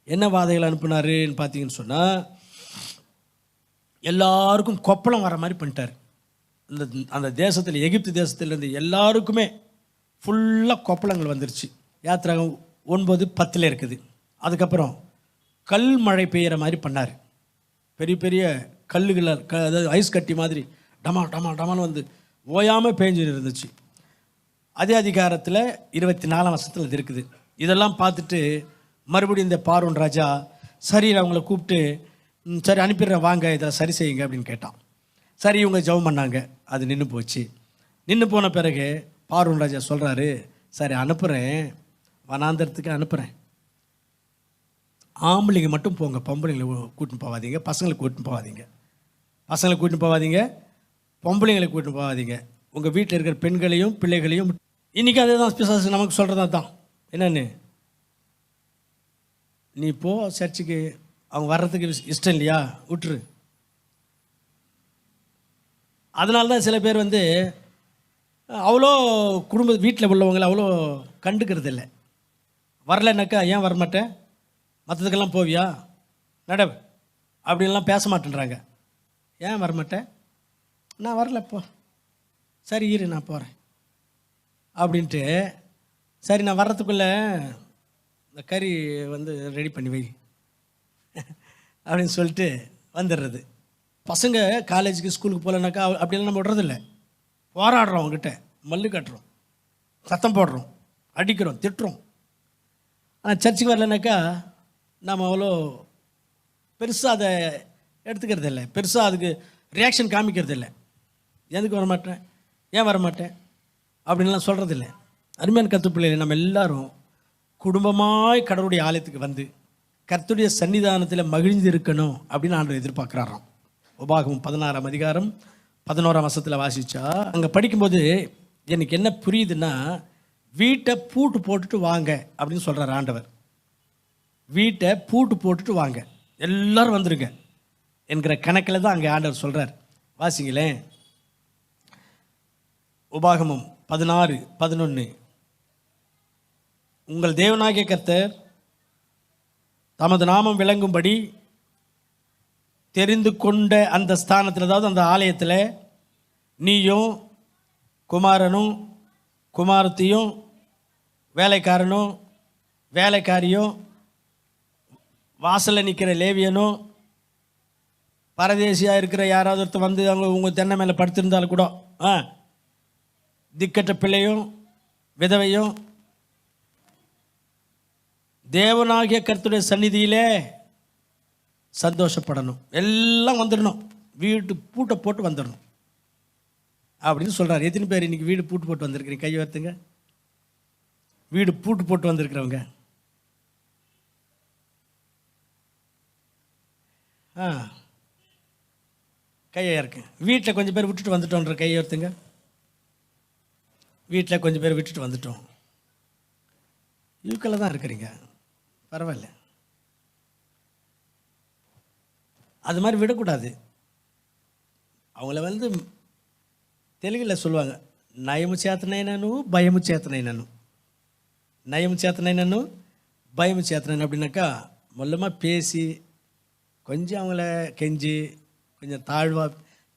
என்ன வாதைகள் அனுப்புனாருன்னு பார்த்தீங்கன்னு சொன்னால், எல்லாருக்கும் கொப்பளம் வர மாதிரி பண்ணிட்டார். அந்த தேசத்தில், எகிப்து தேசத்திலேருந்து எல்லாருக்குமே ஃபுல்லாக கொப்பளங்கள் வந்துருச்சு. யாத்திராகம் 9:10 இருக்குது. அதுக்கப்புறம் கல் மழை பெய்கிற மாதிரி பண்ணார். பெரிய பெரிய கல்லுகளை அதாவது ஐஸ் கட்டி மாதிரி டமா டமா டமான்னு ஓயாமல் பேஞ்சுன்னு இருந்துச்சு. அதே அதிகாரத்தில் 24ஆம் வசனத்தில் அது இருக்குது. இதெல்லாம் பார்த்துட்டு மறுபடியும் இந்த பார்வோன் ராஜா சரி அவங்கள கூப்பிட்டு, சரி அனுப்பிடுறேன், வாங்க இதை சரி செய்யுங்க அப்படின்னு கேட்டான். சரி இவங்க ஜெபம் பண்ணாங்க, அது நின்று போச்சு. நின்று போன பிறகு பார்வோன் ராஜா சொல்கிறாரு, சரி அனுப்புகிறேன், வனாந்தரத்துக்கு அனுப்புகிறேன், ஆம்பளைங்க மட்டும் போங்க, பொம்பளைங்களை கூட்டின்னு போகாதீங்க, பசங்களை கூட்டின்னு போகாதீங்க, பசங்களை கூட்டின்னு போகாதீங்க, பொம்பளைங்களை கூட்டின்னு போகாதீங்க. உங்கள் வீட்டில் இருக்கிற பெண்களையும் பிள்ளைகளையும். இன்றைக்கி அதே தான் பிசாசு நமக்கு சொல்கிறதா தான். என்னென்னு, நீ போ சர்ச்சுக்கு, அவங்க வர்றதுக்கு இஷ்டம் இல்லையா, விட்டுரு. அதனால தான் சில பேர் அவ்வளோ வீட்டில் உள்ளவங்களை அவ்வளோ கண்டுக்கிறது இல்லை. வரலன்னாக்கா, ஏன் வரமாட்டேன், மற்றதுக்கெல்லாம் போவியா, நடவு அப்படின்லாம் பேச மாட்டேன்றாங்க. ஏன் வரமாட்டேன், நான் வரலப்போ, சரி இரு நான் போகிறேன் அப்படின்ட்டு. சரி நான் வர்றதுக்குள்ளே இந்த கறி ரெடி பண்ணி வை அப்படின்னு சொல்லிட்டு வந்துடுறது. பசங்க காலேஜுக்கு ஸ்கூலுக்கு போகலனாக்கா அப்படிலாம் நம்ம விடுறதில்ல. போராடுறோம், அவங்ககிட்ட மல்லு கட்டுறோம், சத்தம் போடுறோம், அடிக்கிறோம், திட்டுறோம். ஆனால் சர்ச்சுக்கு வரலனாக்கா நாம் அவ்வளோ பெருசாக அதை எடுத்துக்கிறது இல்லை, பெருசாக அதுக்கு ரியாக்ஷன் காமிக்கிறது இல்லை. எதுக்கு வரமாட்டேன், ஏன் வரமாட்டேன் அப்படின்லாம் சொல்கிறதில்ல. அருமையான கத்துப்பிள்ளைகள், நம்ம எல்லாரும் குடும்பமாய் கடவுளுடைய ஆலயத்துக்கு வந்து கர்த்தருடைய சன்னிதானத்தில் மகிழ்ந்து இருக்கணும் அப்படின்னு ஆண்டவர் எதிர்பார்க்குறாராம். உபாகமம் 16ஆம் அதிகாரம் 11ஆம் வசனத்தில் வாசித்தா அங்கே படிக்கும்போது எனக்கு என்ன புரியுதுன்னா, வீட்டை பூட்டு போட்டுட்டு வாங்க அப்படின்னு சொல்கிறார் ஆண்டவர். வீட்டை பூட்டு போட்டுட்டு வாங்க, எல்லோரும் வந்துருங்க என்கிற கணக்கில் தான் அங்கே ஆண்டவர் சொல்கிறார். வாசிங்களேன், உபாகமம் 16:11. உங்கள் தேவனாகிய கர்த்தர் தமது நாமம் விளங்கும்படி தெரிந்து கொண்ட அந்த ஸ்தானத்தில், அதாவது அந்த ஆலயத்தில், நீயும் குமாரனும் குமாரத்தையும் வேலைக்காரனும் வேலைக்காரியும் வாசலில் நிற்கிற லேவியனும் பரதேசியாக இருக்கிற யாராவது ஒருத்தர் அவங்க உங்கள் தென்னை மேலே படுத்திருந்தாலும் கூட, திக்கற்ற பிள்ளையும் விதவையும் தேவனாகிய கர்த்தருடைய சந்நிதியிலே சந்தோஷப்படணும், எல்லாம் வந்துடணும், வீட்டு பூட்டை போட்டு வந்துடணும் அப்படின்னு சொல்கிறார். எத்தனை பேர் இன்றைக்கி வீடு பூட்டு போட்டு வந்திருக்கிறீங்க, கை உயர்த்துங்க. வீடு பூட்டு போட்டு வந்திருக்கிறவங்க, கையை இருக்கு. வீட்டில் கொஞ்சம் பேர் விட்டுட்டு வந்துட்டோன்ற கையை உயர்த்துங்க. வீட்டில் கொஞ்சம் பேர் விட்டுட்டு வந்துட்டோம், யூக்கில் தான் இருக்கிறீங்க, பரவாயில்ல. அது மாதிரி விடக்கூடாது. அவங்கள தெலுங்கில் சொல்லுவாங்க, நயము చేతనైనను భయము చేతనైనను. நயము చేతనైనను பயமு சேத்தனன் அப்படின்னாக்கா, மொல்லமாக பேசி கொஞ்சம் அவங்கள கெஞ்சி கொஞ்சம்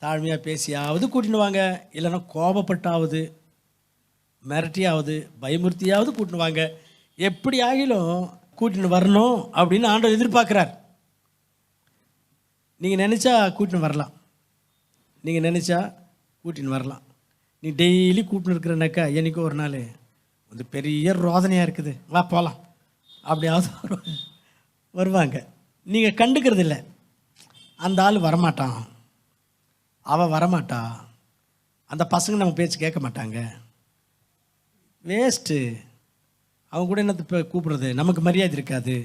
தாழ்மையாக பேசியாவது கூட்டின்னு வாங்க, இல்லைன்னா கோபப்பட்டாவது மிரட்டியாவது பயமுறுத்தியாவது கூட்டின்னு வாங்க. எப்படி ஆகிலும் கூட்டின்னு வரணும் அப்படின்னு ஆண்டவர் எதிர்பார்க்குறார். நீங்கள் நினச்சா கூட்டின்னு வரலாம், நீங்கள் நினச்சா கூட்டின்னு வரலாம். நீ டெய்லி கூட்டின்னு இருக்கிறனாக்கா என்றைக்கோ ஒரு நாள் பெரிய ரோதனையாக இருக்குது, வா போகலாம் அப்படியாவது வருவாங்க. நீங்கள் கண்டுக்கிறது இல்லை, அந்த ஆள் வரமாட்டான், அவள் வரமாட்டா, அந்த பசங்க நம்ம பேச்சு கேட்க மாட்டாங்க, வேஸ்ட்டு, அவங்க கூட என்னத்தை கூப்பிட்றது, நமக்கு மரியாதை இருக்காது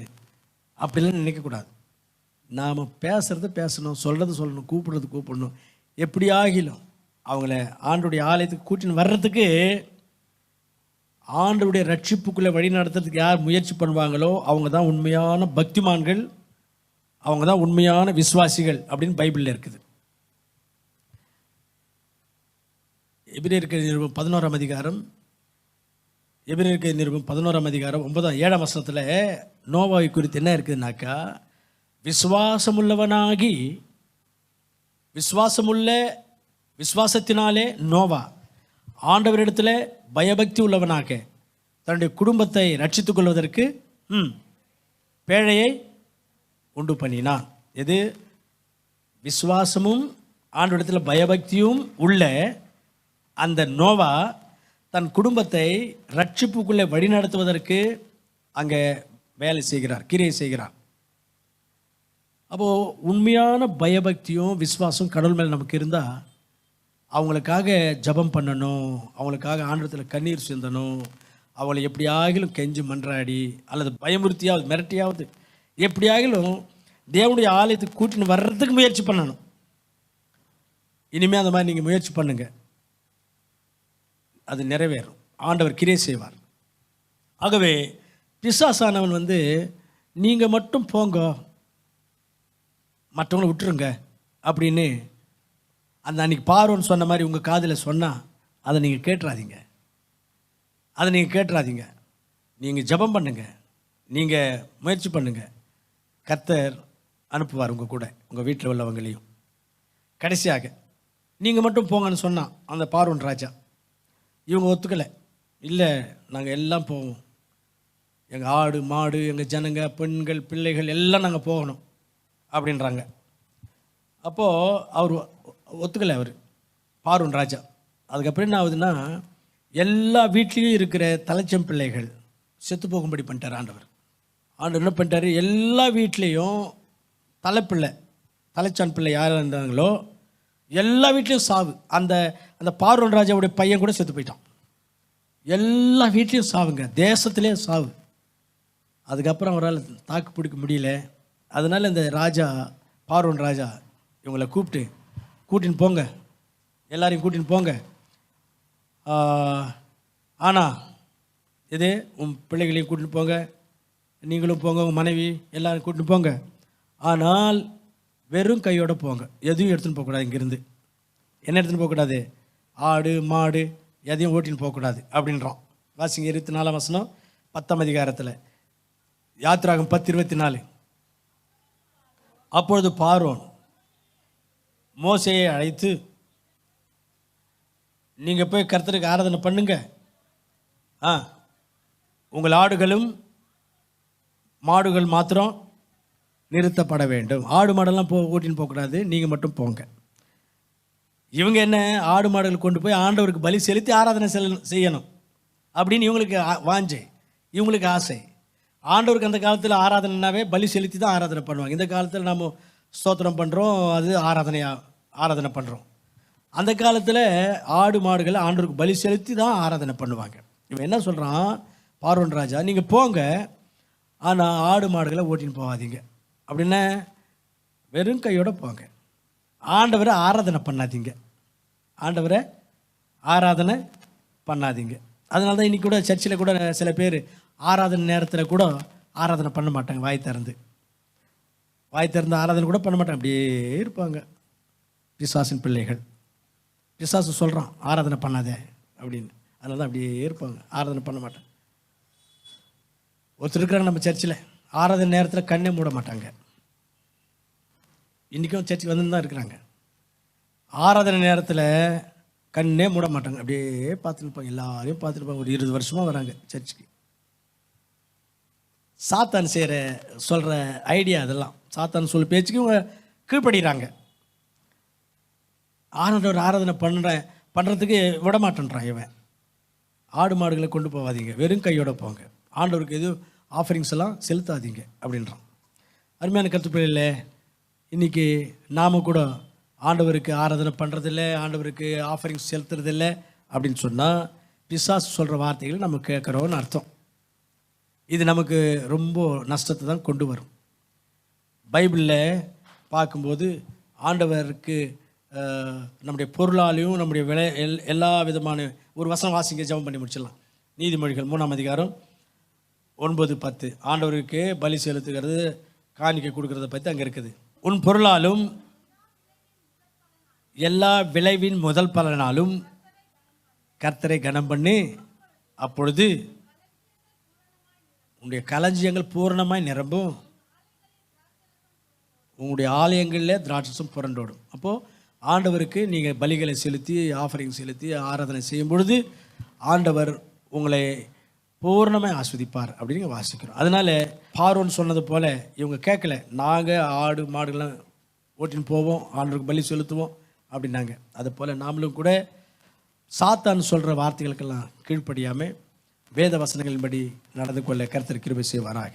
அப்படிலாம் நினைக்கக்கூடாது. நாம் பேசுகிறது பேசணும், சொல்கிறது சொல்லணும், கூப்பிடுறது கூப்பிடணும். எப்படி ஆகிலும் அவங்கள ஆண்டோடைய ஆலயத்துக்கு கூட்டின்னு வர்றதுக்கு, ஆண்டோடைய ரட்சிப்புக்குள்ளே வழி நடத்துறதுக்கு யார் முயற்சி பண்ணுவாங்களோ அவங்க தான் உண்மையான பக்திமான்கள், அவங்க தான் உண்மையான விசுவாசிகள் அப்படின்னு பைபிளில் இருக்குது. எபிரேயருக்கு நிருபம் 11ஆம் அதிகாரம், எபிரேயருக்கு நிருபம் 11ஆம் அதிகாரம் 7ஆம் வசனத்தில் நோவாவை குறித்து என்ன இருக்குதுனாக்கா, விசுவாசமுள்ளவனாகி விசுவாசத்தினாலே நோவா ஆண்டவரிடத்தில் பயபக்தி உள்ளவனாக தன்னுடைய குடும்பத்தை ரட்சித்துக் கொள்வதற்கு பேழையை உண்டு பண்ணினான். எது? விசுவாசமும் ஆண்டவரிடத்தில் பயபக்தியும் உள்ள அந்த நோவா தன் குடும்பத்தை ரட்சிப்புக்குள்ளே வழிநடத்துவதற்கு அங்கே வேலை செய்கிறார், கிரியை செய்கிறார். அப்போது உண்மையான பயபக்தியும் விசுவாசம் கடவுள் மேலே நமக்கு இருந்தால் அவங்களுக்காக ஜபம் பண்ணணும், அவங்களுக்காக ஆண்டவரிடத்தில் கண்ணீர் சிந்தணும், அவளை எப்படியாகிலும் கெஞ்சி மன்றாடி அல்லது பயமுறுத்தியாவது மிரட்டியாவது எப்படியாகிலும் தேவனுடைய ஆலயத்துக்கு கூட்டின்னு வர்றதுக்கு முயற்சி பண்ணணும். இனிமேல் அந்த மாதிரி நீங்கள் முயற்சி பண்ணுங்க, அது நிறைவேறும். ஆண்டவர் கிரியை செய்வார். ஆகவே பிசாசானவன் நீங்கள் மட்டும் போங்க, மற்றவங்களை விட்டுருங்க அப்படின்னு அந்த அன்றைக்கி பார்வோன் சொன்ன மாதிரி உங்கள் காதில் சொன்னால் அதை நீங்கள் கேட்டுறாதீங்க. நீங்கள் ஜெபம் பண்ணுங்க, நீங்கள் முயற்சி பண்ணுங்க, கர்த்தர் அனுப்புவார் உங்கள் கூட, உங்கள் வீட்டில் உள்ளவங்களையும். கடைசியாக நீங்கள் மட்டும் போங்கன்னு சொன்னான் அந்த பார்வோன் ராஜா. இவங்க ஒத்துக்கலை. இல்லை, நாங்கள் எல்லாம் போவோம், எங்கள் ஆடு மாடு, எங்கள் ஜனங்க, பெண்கள், பிள்ளைகள் எல்லாம் நாங்கள் போகணும் அப்படின்றாங்க. அப்போது அவர் ஒத்துக்கலை, அவர் பார்வோன் ராஜா. அதுக்கப்புறம் என்ன ஆகுதுன்னா, எல்லா வீட்லேயும் இருக்கிற தலைச்சம் பிள்ளைகள் செத்து போகும்படி பண்ணிட்டார் ஆண்டவர். என்ன பண்ணிட்டார், எல்லா வீட்லேயும் தலைச்சான் பிள்ளை யார் இருந்தாங்களோ எல்லா வீட்லேயும் சாவு. அந்த அந்த பார்வோன் ராஜாவுடைய பையன் கூட செத்து போயிட்டான். எல்லா வீட்லேயும் சாவுங்க, தேசத்திலே சாவு. அதுக்கப்புறம் அவரால் தாக்கு பிடிக்க முடியல. அதனால் இந்த பார்வோன் ராஜா இவங்களை கூட்டின்னு போங்க, எல்லாரையும் கூட்டின்னு போங்க. ஆனால் இது உன் பிள்ளைகளையும் கூட்டின்னு போங்க, நீங்களும் போங்க, உங்கள் மனைவி எல்லாரும் கூட்டின்னு போங்க. ஆனால் வெறும் கையோடு போங்க, எதுவும் எடுத்துன்னு போகக்கூடாது. இங்கேருந்து என்ன எடுத்துன்னு போகக்கூடாது, ஆடு மாடு எதையும் ஓட்டின்னு போகக்கூடாது அப்படின்றோம். வாசிங்க 24 வசனம் 10ஆம் அதிகாரத்தில், யாத்திராகம் 10:24. அப்பொழுது பார்வோன் மோசேயை அழைத்து, நீங்கள் போய் கர்த்தருக்கு ஆராதனை பண்ணுங்க, உங்கள் ஆடுகளும் மாடுகள் மாத்திரம் நிறுத்தப்பட வேண்டும், ஆடு மாடெல்லாம் ஓட்டின்னு போகக்கூடாது, நீங்கள் மட்டும் போங்க. இவங்க என்ன, ஆடு மாடுகள் கொண்டு போய் ஆண்டவருக்கு பலி செலுத்தி ஆராதனை செய்யணும் அப்படின்னு இவங்களுக்கு வாஞ்சை, இவங்களுக்கு ஆசை. ஆண்டவருக்கு அந்த காலத்தில் ஆராதனைனாவே பலி செலுத்தி தான் ஆராதனை பண்ணுவாங்க. இந்த காலத்தில் நம்ம ஸ்தோத்திரம் பண்ணுறோம், அது ஆராதனை பண்ணுறோம். அந்த காலத்தில் ஆடு மாடுகளை ஆண்டவருக்கு பலி செலுத்தி தான் ஆராதனை பண்ணுவாங்க. இவன் என்ன சொல்கிறான், பார்வோன் ராஜா, நீங்கள் போங்க, ஆனால் ஆடு மாடுகளை ஓட்டின்னு போகாதீங்க. அப்படின்னா வெறும் கையோடு போங்க, ஆண்டவரை ஆராதனை பண்ணாதீங்க. அதனால தான் இன்றைக்கி கூட சர்ச்சில் கூட சில பேர் ஆராதனை நேரத்தில் கூட ஆராதனை பண்ண மாட்டாங்க. வாய் திறந்து ஆராதனை கூட பண்ண மாட்டாங்க, அப்படியே இருப்பாங்க. பிசாசின் பிள்ளைகள், பிசாசு சொல்கிறான் ஆராதனை பண்ணாதே அப்படின்னு, அதனால தான் அப்படியே இருப்பாங்க, ஆராதனை பண்ண மாட்டாங்க. ஒருத்தர் இருக்கிறாங்க நம்ம சர்ச்சில், ஆராதனை நேரத்தில் கண்ணே மூட மாட்டாங்க. இன்றைக்கும் சர்ச்சுக்கு வந்து தான் இருக்கிறாங்க. ஆராதனை நேரத்தில் கண்ணே மூட மாட்டாங்க, அப்படியே பார்த்துருப்பாங்க, எல்லாரையும் பார்த்துருப்பாங்க. ஒரு 20 வருஷமாக வராங்க சர்ச்சுக்கு. சாத்தான் சொல்கிற ஐடியா அதெல்லாம், சாத்தான் சொல்ல பேச்சுக்கு இவங்க கீழ்ப்படுகிறாங்க. ஆண்டவர் ஆராதனை பண்ணுறதுக்கு விட மாட்டேன்றான் இவன். ஆடு மாடுகளை கொண்டு போகாதீங்க, வெறும் கையோடு போங்க, ஆண்டவருக்கு எதுவும் ஆஃபரிங்ஸ் எல்லாம் செலுத்தாதீங்க அப்படின்றான். அருமையான கருத்துப்பிள்ளையில் இன்றைக்கி நாம் கூட ஆண்டவருக்கு ஆராதனை பண்ணுறதில்ல, ஆண்டவருக்கு ஆஃபரிங்ஸ் செலுத்துறதில்ல அப்படின்னு சொன்னால் பிசாசு சொல்கிற வார்த்தைகளை நம்ம கேட்குறோன்னு அர்த்தம். இது நமக்கு ரொம்ப நஷ்டத்தை தான் கொண்டு வரும். பைபிளில் பார்க்கும்போது ஆண்டவருக்கு நம்முடைய பொருளாலையும் நம்முடைய எல்லா விதமான ஒரு வசனம் வாசிங்க, ஜெபம் பண்ணி முடிச்சிடலாம். நீதிமொழிகள் 3ஆம் அதிகாரம் 9-10. ஆண்டவருக்கு பலி செலுத்துகிறது, காணிக்கை கொடுக்கறத பற்றி அங்கே இருக்குது. உன் பொருளாலும் எல்லா விளைவின் முதல் பலனாலும் கர்த்தரை கனம் பண்ணி, அப்பொழுது உன்னுடைய களஞ்சியங்கள் பூரணமாய் நிரம்பும், உங்களுடைய ஆலயங்களில் திராட்சசம் புரண்டோடும். அப்போது ஆண்டவருக்கு நீங்கள் பலிகளை செலுத்தி ஆஃபரிங் செலுத்தி ஆராதனை செய்யும் பொழுது ஆண்டவர் உங்களை பூர்ணமாக ஆஸ்வதிப்பார் அப்படின்னு வாசிக்கிறோம். அதனால் பார்வோன் சொன்னது போல் இவங்க கேட்கல, நாங்கள் ஆடு மாடுகள்லாம் ஓட்டின்னு போவோம், ஆண்டவருக்கு பலி செலுத்துவோம் அப்படின்னாங்க. அது போல் நாமளும் கூட சாத்தான் சொல்கிற வார்த்தைகளுக்கெல்லாம் கீழ்ப்படியாமல் வேத வசனங்களின்படி நடந்து கொள்ள கர்த்தர் கிருபை செய்வாராக.